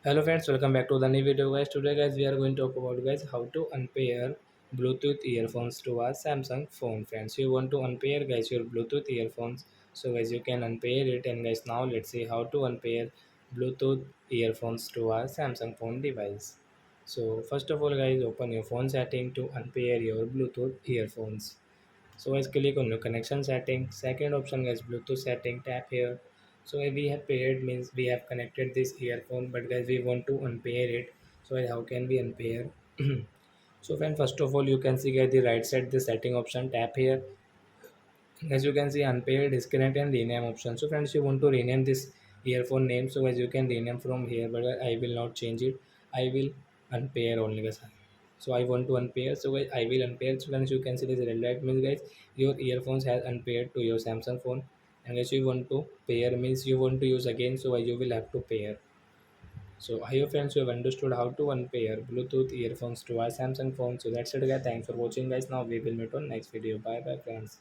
Hello friends, welcome back to the new video guys. Today guys we are going to talk about guys how to unpair Bluetooth earphones to our Samsung phone. Friends, you want to unpair guys your Bluetooth earphones, so guys you can unpair it. And guys, now let's see how to unpair Bluetooth earphones to our Samsung phone device. So first of all guys, open your phone setting to unpair your Bluetooth earphones. So guys, click on the connection setting. Second option guys, Bluetooth setting. Tap here. So we have paired means we have connected this earphone, but guys we want to unpair it. So guys, how can we unpair? So when first of all you can see guys the right side the setting option. Tap here. As you can see, unpair, disconnect and rename option. So friends, you want to rename this earphone name, so as you can rename from here, but I will not change it. I will unpair only guys. So I want to unpair, so guys, I will unpair. So friends, you can see this red light means guys your earphones has unpaired to your Samsung phone. And guys, you want to pair means you want to use again, so you will have to pair. So I hope friends you have understood how to unpair Bluetooth earphones to our Samsung phone. So that's it guys. Thanks for watching guys. Now we will meet on next video. Bye bye friends.